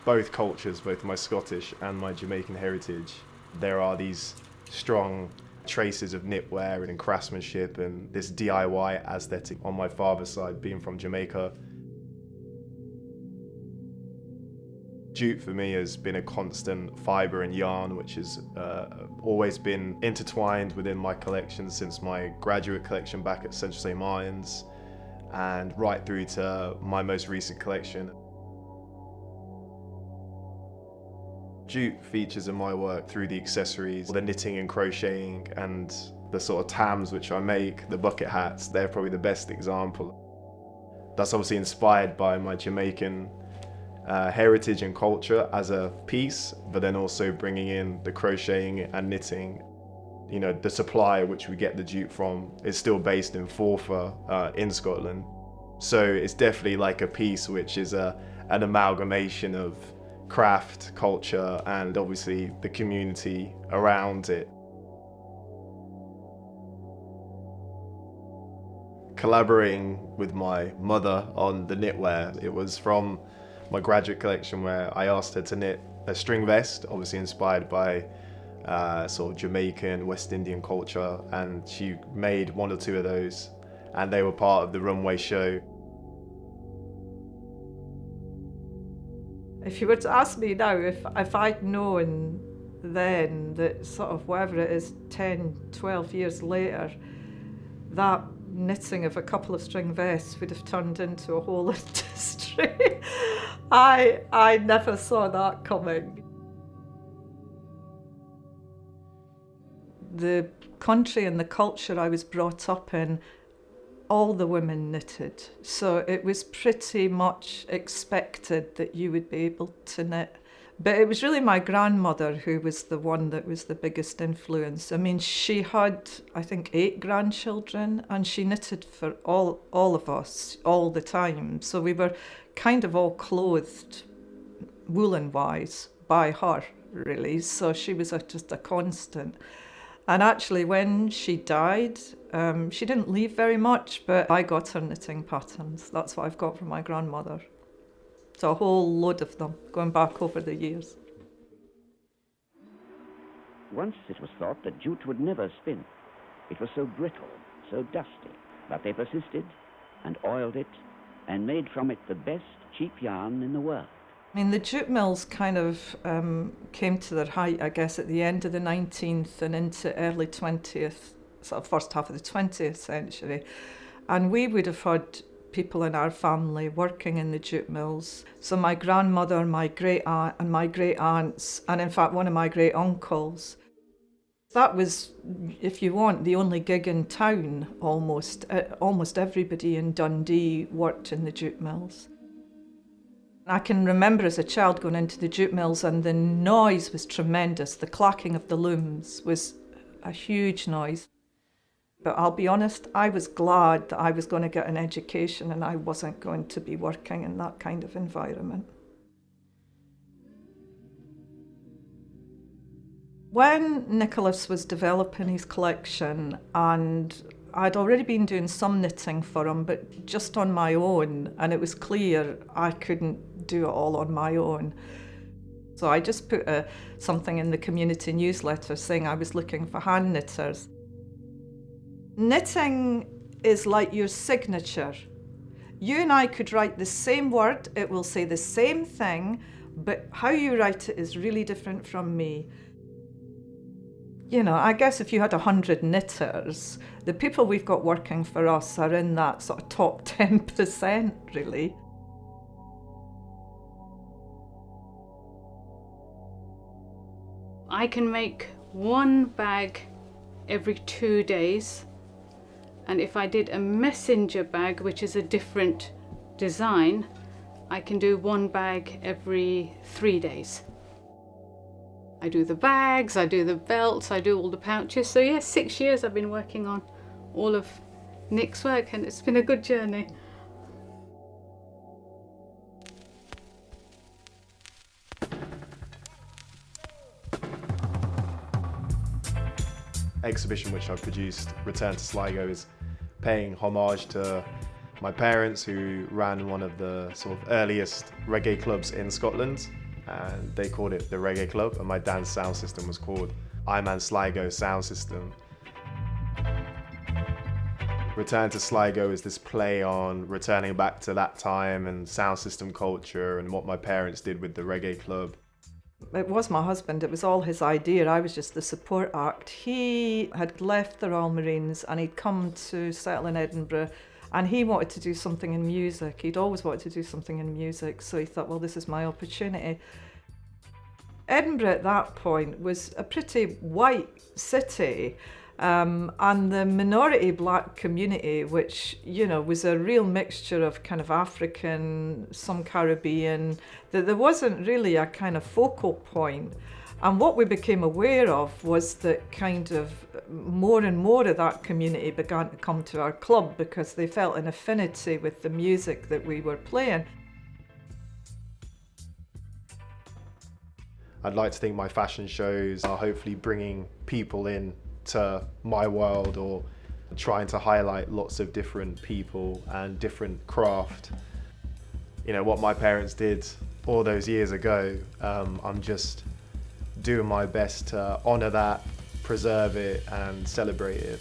both cultures, both my Scottish and my Jamaican heritage, there are these strong traces of knitwear and craftsmanship and this DIY aesthetic on my father's side, being from Jamaica. Jute for me has been a constant fibre and yarn, which has always been intertwined within my collection since my graduate collection back at Central St Martin's and right through to my most recent collection. Jute features in my work through the accessories, the knitting and crocheting, and the sort of tams which I make, the bucket hats. They're probably the best example. That's obviously inspired by my Jamaican heritage and culture as a piece, but then also bringing in the crocheting and knitting. You know, the supplier which we get the jute from is still based in Forfar in Scotland. So it's definitely like a piece which is an amalgamation of craft, culture, and obviously the community around it. Collaborating with my mother on the knitwear, it was from my graduate collection where I asked her to knit a string vest, obviously inspired by sort of Jamaican, West Indian culture, and she made one or two of those, and they were part of the runway show. If you were to ask me now, if I'd known then that sort of whatever it is, 10, 12 years later, that knitting of a couple of string vests would have turned into a whole industry, I never saw that coming. The country and the culture I was brought up in, all the women knitted, so it was pretty much expected that you would be able to knit. But it was really my grandmother who was the one that was the biggest influence. I mean, she had, I think, 8 grandchildren, and she knitted for all of us all the time. So we were kind of all clothed, woolen-wise, by her, really. So she was just a constant. And actually, when she died, she didn't leave very much, but I got her knitting patterns. That's what I've got from my grandmother. So a whole load of them, going back over the years. Once it was thought that jute would never spin. It was so brittle, so dusty. But they persisted and oiled it and made from it the best cheap yarn in the world. I mean, the jute mills kind of came to their height, I guess, at the end of the 19th and into early 20th, sort of first half of the 20th century. And we would have had people in our family working in the jute mills. So my grandmother, my great aunt, and my great aunts, and in fact one of my great uncles. That was, if you want, the only gig in town almost. Almost everybody in Dundee worked in the jute mills. I can remember as a child going into the jute mills, and the noise was tremendous. The clacking of the looms was a huge noise. But I'll be honest, I was glad that I was going to get an education and I wasn't going to be working in that kind of environment. When Nicholas was developing his collection, and I'd already been doing some knitting for him, but just on my own, and it was clear I couldn't do it all on my own. So I just put something in the community newsletter saying I was looking for hand knitters. Knitting is like your signature. You and I could write the same word, it will say the same thing, but how you write it is really different from me. You know, I guess if you had 100 knitters, the people we've got working for us are in that sort of top 10%, really. I can make one bag every 2 days. And if I did a messenger bag, which is a different design, I can do one bag every 3 days. I do the bags, I do the belts, I do all the pouches. So yeah, 6 years I've been working on all of Nick's work, and it's been a good journey. Exhibition which I produced, Return to Sligo, is paying homage to my parents, who ran one of the sort of earliest reggae clubs in Scotland. and they called it the Reggae Club, and my dance sound system was called Iman Sligo Sound System. Return to Sligo is this play on returning back to that time and sound system culture and what my parents did with the Reggae Club. It was my husband, it was all his idea. I was just the support act. He had left the Royal Marines and he'd come to settle in Edinburgh, and he wanted to do something in music. He'd always wanted to do something in music, so he thought, well, this is my opportunity. Edinburgh at that point was a pretty white city, and the minority black community, which, you know, was a real mixture of kind of African, some Caribbean, that there wasn't really a kind of focal point. And what we became aware of was that kind of more and more of that community began to come to our club because they felt an affinity with the music that we were playing. I'd like to think my fashion shows are hopefully bringing people in to my world, or trying to highlight lots of different people and different craft. You know, what my parents did all those years ago, I'm just doing my best to honour that, preserve it and celebrate it.